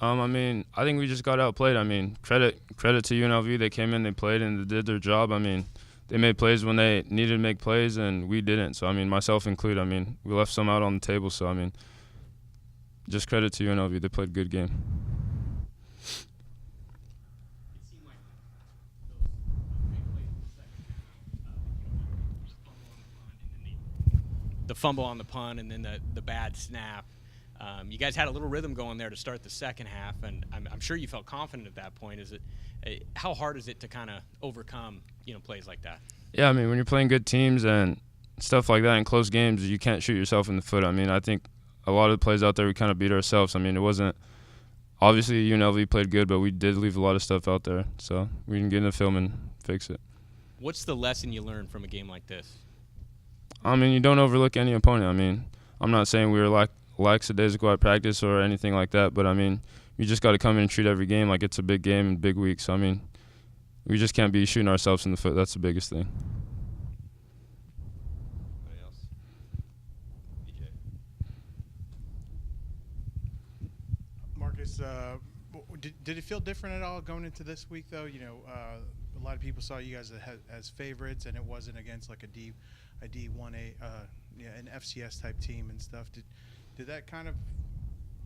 I mean, I think we just got outplayed. I mean, credit to UNLV. They came in, they played, and they did their job. I mean, they made plays when they needed to make plays, and we didn't. So I mean, myself included. I mean, we left some out on the table. So I mean, just credit to UNLV. They played a good game. The fumble on the punt and then the bad snap. You guys had a little rhythm going there to start the second half, and I'm sure you felt confident at that point. How hard is it to kind of overcome plays like that? Yeah, I mean, when you're playing good teams and stuff like that in close games, you can't shoot yourself in the foot. I mean, I think a lot of the plays out there we kind of beat ourselves. I mean, it wasn't obviously UNLV played good, but we did leave a lot of stuff out there, so we can get in the film and fix it. What's the lesson you learned from a game like this? I mean, you don't overlook any opponent. I mean, I'm not saying we were lackadaisical at practice or anything like that, but I mean, you just got to come in and treat every game like it's a big game and big week. So I mean, we just can't be shooting ourselves in the foot. That's the biggest thing. Anybody else? BJ. Marcus, did it feel different at all going into this week, though? A lot of people saw you guys as favorites, and it wasn't against like a D1A, an FCS type team and stuff. Did that kind of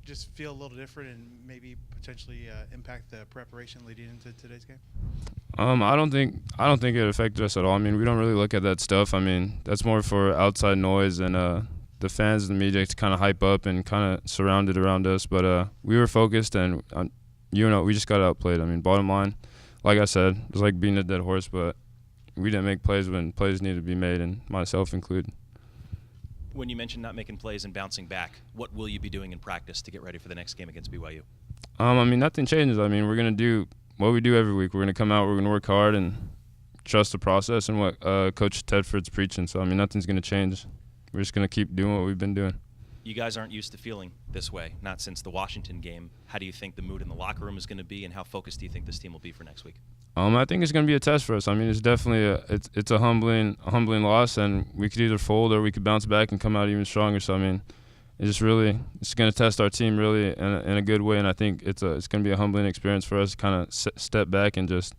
just feel a little different and maybe potentially impact the preparation leading into today's game? I don't think it affected us at all. I mean, we don't really look at that stuff. I mean, that's more for outside noise and the fans and the media to kind of hype up and kind of surround it around us. But we were focused, and we just got outplayed. I mean, bottom line, like I said, it was like beating a dead horse, but we didn't make plays when plays needed to be made, and myself included. When you mentioned not making plays and bouncing back, what will you be doing in practice to get ready for the next game against BYU? I mean, nothing changes. I mean, we're going to do what we do every week. We're going to come out, we're going to work hard and trust the process and what Coach Tedford's preaching. So, I mean, nothing's going to change. We're just going to keep doing what we've been doing. You guys aren't used to feeling this way, not since the Washington game. How do you think the mood in the locker room is going to be, and how focused do you think this team will be for next week? I think it's going to be a test for us. I mean, it's definitely it's a humbling loss, and we could either fold or we could bounce back and come out even stronger. So, I mean, it's going to test our team really in a good way, and I think it's going to be a humbling experience for us to kind of step back and just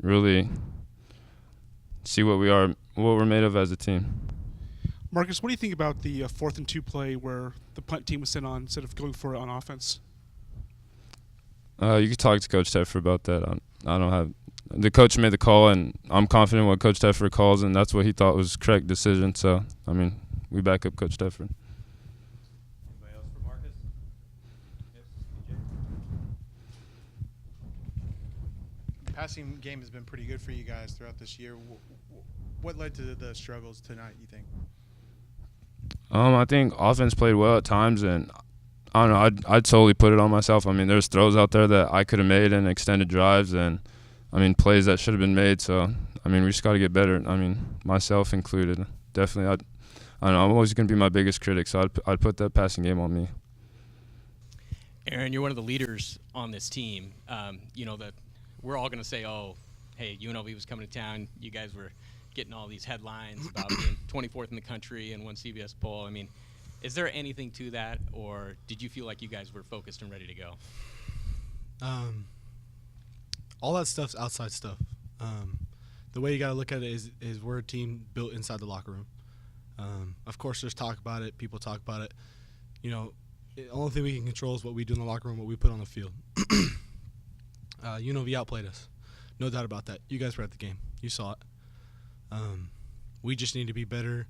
really see what we're made of as a team. Marcus, what do you think about the 4th and 2 play where the punt team was sent on instead of going for it on offense? You could talk to Coach Tedford about that. I don't have – the coach made the call, and I'm confident what Coach Tedford calls, and that's what he thought was the correct decision. So, I mean, we back up Coach Tedford. Anybody else for Marcus? Yes, BJ? Passing game has been pretty good for you guys throughout this year. What led to the struggles tonight, you think? I think offense played well at times, and I don't know, I'd solely put it on myself. I mean, there's throws out there that I could have made and extended drives, and I mean, plays that should have been made. So, I mean, we just got to get better. I mean, myself included. Definitely, I don't know, I'm always going to be my biggest critic, so I'd put that passing game on me. Aaron, you're one of the leaders on this team. That we're all going to say, oh, hey, UNLV was coming to town. You guys were getting all these headlines about being 24th in the country and one CBS poll. I mean, is there anything to that, or did you feel like you guys were focused and ready to go? All that stuff's outside stuff. The way you got to look at it is we're a team built inside the locker room. Of course, there's talk about it. People talk about it. The only thing we can control is what we do in the locker room, what we put on the field. UNLV outplayed us. No doubt about that. You guys were at the game. You saw it. We just need to be better.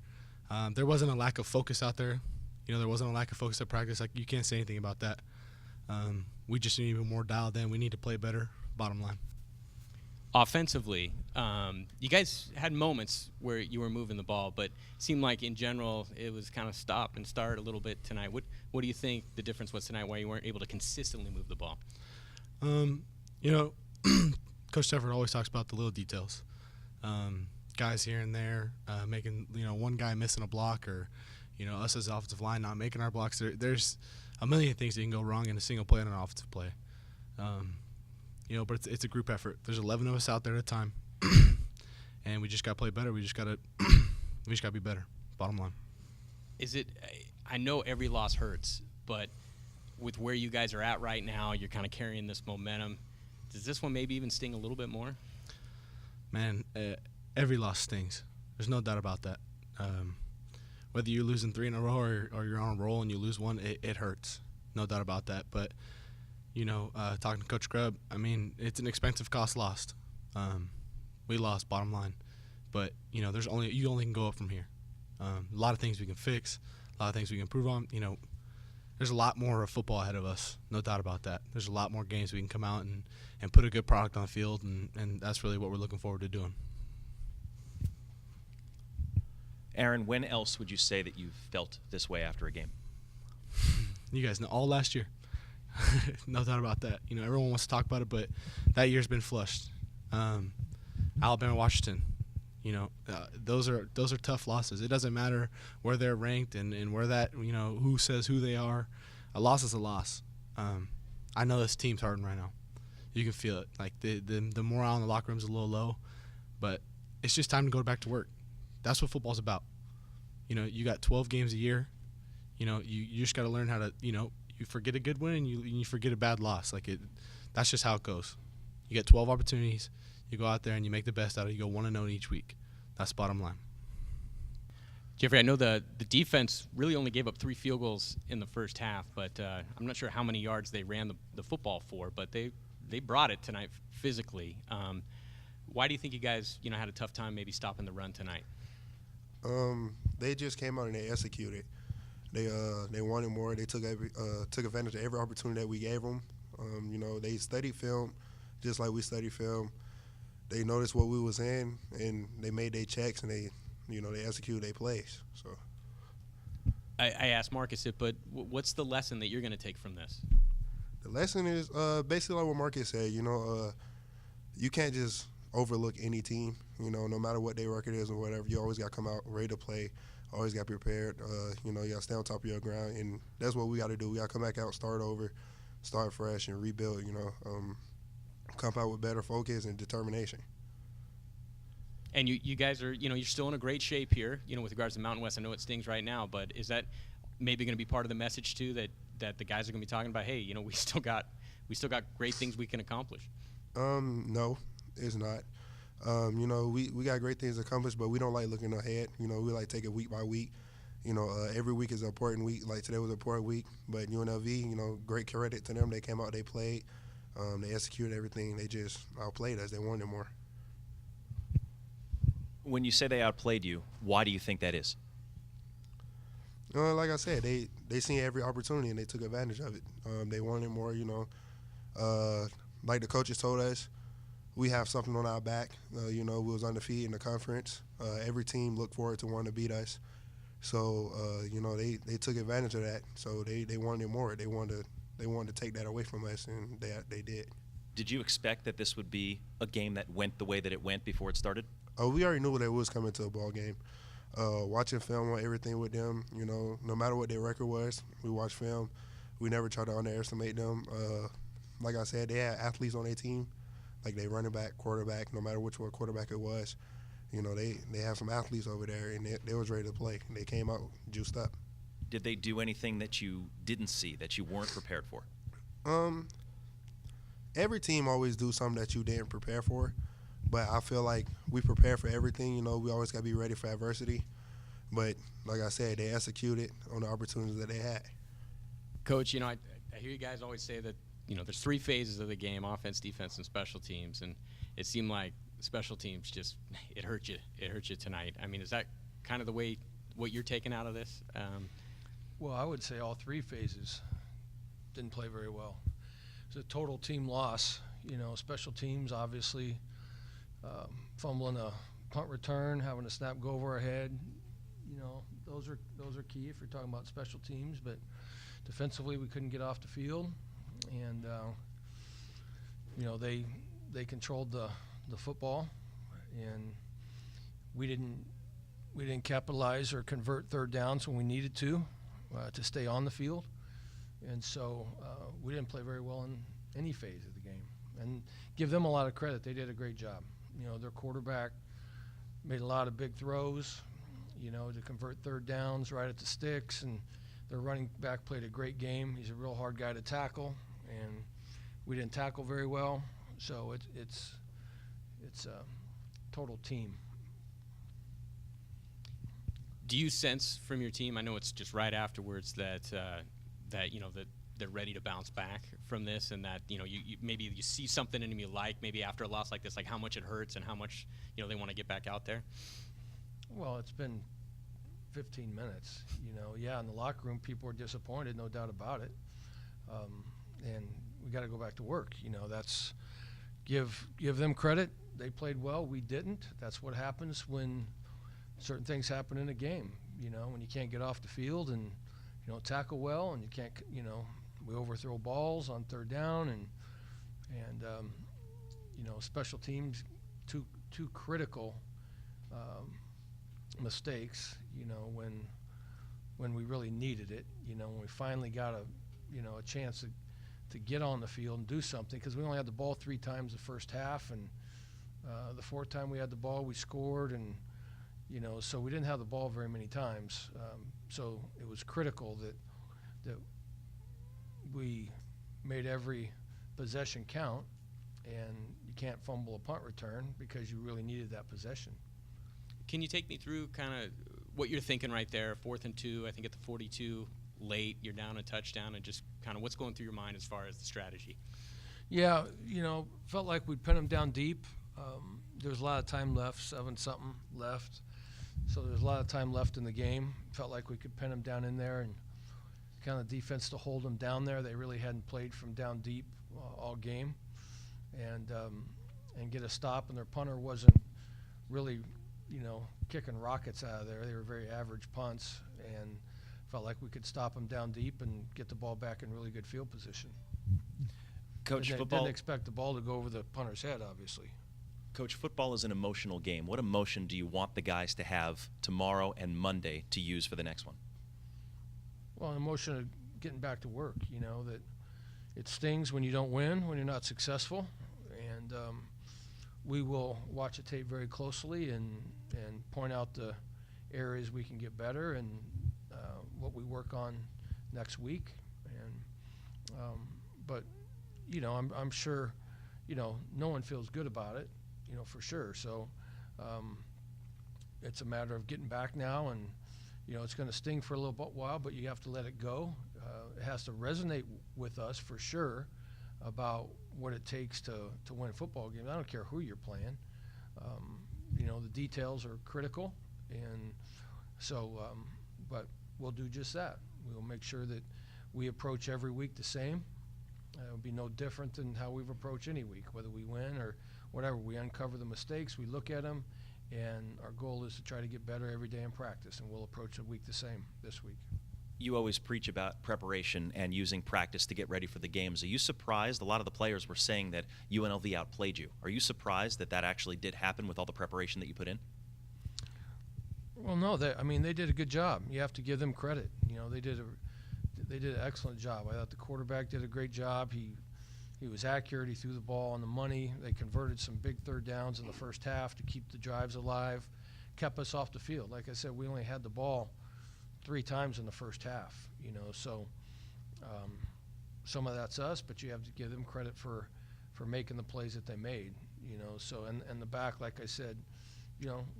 There wasn't a lack of focus out there. There wasn't a lack of focus at practice. Like, you can't say anything about that. We just need to be more dialed in. We need to play better, bottom line. Offensively, you guys had moments where you were moving the ball, but it seemed like in general it was kind of stop and start a little bit tonight. What do you think the difference was tonight, why you weren't able to consistently move the ball? Coach Tedford always talks about the little details. Guys here and there making, one guy missing a block, or, us as the offensive line not making our blocks. There's a million things that can go wrong in a single play on an offensive play. But it's a group effort. There's 11 of us out there at a time, and we just got to play better. We just got to be better, bottom line. I know every loss hurts, but with where you guys are at right now, you're kind of carrying this momentum. Does this one maybe even sting a little bit more? Man, every loss stings. There's no doubt about that. Whether you're losing 3 in a row or you're on a roll and you lose one, it hurts. No doubt about that. But, talking to Coach Grubb, I mean, it's an expensive cost lost. We lost, bottom line. But, you only can go up from here. A lot of things we can fix, a lot of things we can improve on. There's a lot more of football ahead of us, no doubt about that. There's a lot more games we can come out and put a good product on the field, and that's really what we're looking forward to doing. Aaron, when else would you say that you've felt this way after a game? You guys know, all last year. No doubt about that. Everyone wants to talk about it, but that year's been flushed. Alabama, Washington. Those are tough losses. It doesn't matter where they're ranked and where that, who says who they are. A loss is a loss. I know this team's hurting right now. You can feel it. Like the morale in the locker room's a little low, but it's just time to go back to work. That's what football's about. You got 12 games a year. You just got to learn how to, you forget a good win and you forget a bad loss. That's just how it goes. You get 12 opportunities. You go out there and you make the best out of it. You go 1-0 each week. That's the bottom line. Jeffrey, I know the defense really only gave up 3 field goals in the first half, but I'm not sure how many yards they ran the football for, but they brought it tonight physically. Why do you think you guys had a tough time maybe stopping the run tonight? They just came out and they executed. They wanted more. They took advantage of every opportunity that we gave them. They studied film just like we studied film. They noticed what we was in, and they made their checks, and they executed their plays. So I asked Marcus it, but what's the lesson that you're going to take from this? The lesson is basically like what Marcus said. You can't just overlook any team. No matter what their record is or whatever, you always got to come out ready to play. Always got prepared. You got to stay on top of your ground, and that's what we got to do. We got to come back out, start over, start fresh, and rebuild. Come out with better focus and determination. And you guys are, you're still in a great shape here, with regards to Mountain West. I know it stings right now, but is that maybe going to be part of the message too, that the guys are going to be talking about? Hey, we still got great things we can accomplish. No, it's not. We got great things to accomplish, but we don't like looking ahead. We like take it week by week. Every week is an important week. Like today was an important week, but UNLV, great credit to them. They came out, they played. They executed everything. They just outplayed us. They wanted more. When you say they outplayed you, why do you think that is? Like I said, they seen every opportunity and they took advantage of it. They wanted more. Like the coaches told us, we have something on our back. We was undefeated in the conference. Every team looked forward to wanting to beat us. So they took advantage of that. So they wanted more. They wanted to take that away from us, and they did. Did you expect that this would be a game that went the way that it went before it started? We already knew that it was coming to a ball game. Watching film on everything with them, no matter what their record was, we watched film. We never tried to underestimate them. Like I said, they had athletes on their team, like they running back, quarterback, no matter which one quarterback it was. They have some athletes over there, and they was ready to play. They came out juiced up. Did they do anything that you didn't see, that you weren't prepared for? Every team always do something that you didn't prepare for, but I feel like we prepare for everything. We always got to be ready for adversity. But like I said, they executed on the opportunities that they had. Coach, I hear you guys always say that, there's 3 phases of the game: offense, defense, and special teams. And it seemed like special teams just it hurt you. It hurt you tonight. I mean, is that kind of the way what you're taking out of this? Well, I would say all 3 phases didn't play very well. It's a total team loss. Special teams, obviously, fumbling a punt return, having a snap go over our head. Those are key if you're talking about special teams. But defensively, we couldn't get off the field, and they controlled the football, and we didn't capitalize or convert third downs when we needed to stay on the field. And so we didn't play very well in any phase of the game. And give them a lot of credit. They did a great job. Their quarterback made a lot of big throws, to convert third downs right at the sticks. And their running back played a great game. He's a real hard guy to tackle, and we didn't tackle very well. So it's a total team. Do you sense from your team, I know it's just right afterwards, that they're ready to bounce back from this, and that you maybe you see something in them you like, maybe after a loss like this, like how much it hurts and how much they want to get back out there? Well, it's been 15 minutes. Yeah, in the locker room, people are disappointed, no doubt about it. And we got to go back to work. That's give them credit. They played well. We didn't. That's what happens when certain things happen in a game. When you can't get off the field and you don't tackle well, and you can't. We overthrow balls on third down, and special teams, two critical mistakes. When we really needed it. When we finally got a chance to get on the field and do something, because we only had the ball 3 times the first half, and the 4th time we had the ball, we scored, and so we didn't have the ball very many times. So it was critical that we made every possession count, and you can't fumble a punt return because you really needed that possession. Can you take me through kind of what you're thinking right there? 4th and 2, I think at the 42, late, you're down a touchdown, and just kind of what's going through your mind as far as the strategy? Yeah, felt like we'd pin them down deep. There was a lot of time left, 7-something left. So there's a lot of time left in the game. Felt like we could pin them down in there, and kind of defense to hold them down there. They really hadn't played from down deep all game, and get a stop. And their punter wasn't really, kicking rockets out of there. They were very average punts, and felt like we could stop them down deep and get the ball back in really good field position. Coach, Didn't football. expect the ball to go over the punter's head, obviously. Coach, football is an emotional game. What emotion do you want the guys to have tomorrow and Monday to use for the next one? Well, an emotion of getting back to work, that it stings when you don't win, when you're not successful. And we will watch the tape very closely and point out the areas we can get better and what we work on next week. And but, I'm sure, no one feels good about it, for sure. So it's a matter of getting back now, and it's going to sting for a little while, but you have to let it go. It has to resonate with us for sure about what it takes to win a football game. I don't care who you're playing. The details are critical, and so but we'll do just that. We'll make sure that we approach every week the same. It'll be no different than how we've approached any week, whether we win or whatever. We uncover the mistakes, we look at them, and our goal is to try to get better every day in practice, and we'll approach the week the same this week. You always preach about preparation and using practice to get ready for the games. Are you surprised? A lot of the players were saying that UNLV outplayed you. Are you surprised that actually did happen with all the preparation that you put in? Well, no. They did a good job. You have to give them credit. They did an excellent job. I thought the quarterback did a great job. He was accurate. He threw the ball on the money. They converted some big third downs in the first half to keep the drives alive, kept us off the field. Like I said, we only had the ball 3 times in the first half, so some of that's us, but you have to give them credit for making the plays that they made, so and the back, like I said,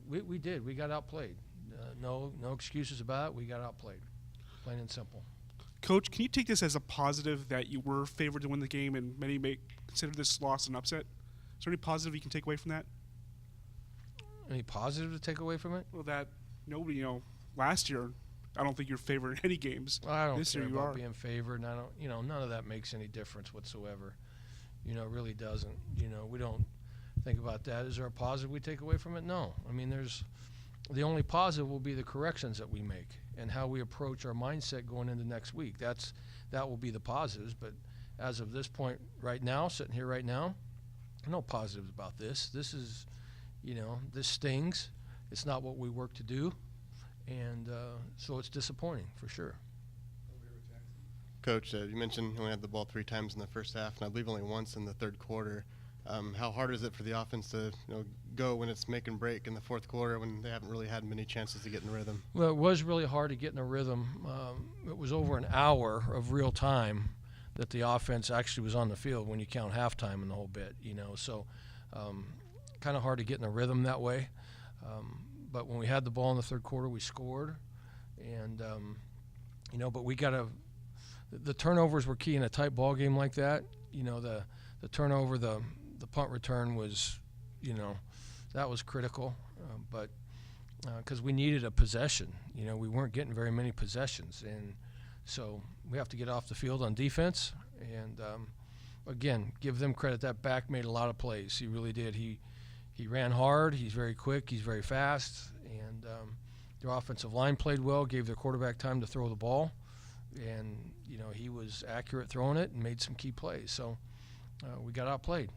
we got outplayed. No excuses about it. We got outplayed, plain and simple. Coach, can you take this as a positive that you were favored to win the game and many may consider this loss an upset? Is there any positive you can take away from that? Any positive to take away from it? Well, that nobody, last year, I don't think you're favored in any games. Well, I don't this care year you about are. being favored, and I don't, none of that makes any difference whatsoever. It really doesn't. We don't think about that. Is there a positive we take away from it? No. The only positive will be the corrections that we make and how we approach our mindset going into next week. That will be the positives. But as of this point right now, sitting here right now, no positives about this. This is, this stings. It's not what we work to do. And so it's disappointing for sure. Coach, you mentioned you only had the ball 3 times in the first half, and I believe only once in the third quarter. How hard is it for the offense to go when it's make and break in the fourth quarter when they haven't really had many chances to get in the rhythm? Well, it was really hard to get in a rhythm. It was over an hour of real time that the offense actually was on the field when you count halftime and the whole bit, So kind of hard to get in a rhythm that way. But when we had the ball in the third quarter, we scored. And, but we got to – the turnovers were key in a tight ball game like that. The turnover, the punt return was, that was critical. But because we needed a possession. We weren't getting very many possessions. And so we have to get off the field on defense. And, again, give them credit. That back made a lot of plays. He really did. He ran hard. He's very quick. He's very fast. And their offensive line played well, gave their quarterback time to throw the ball. And, he was accurate throwing it and made some key plays. So we got outplayed.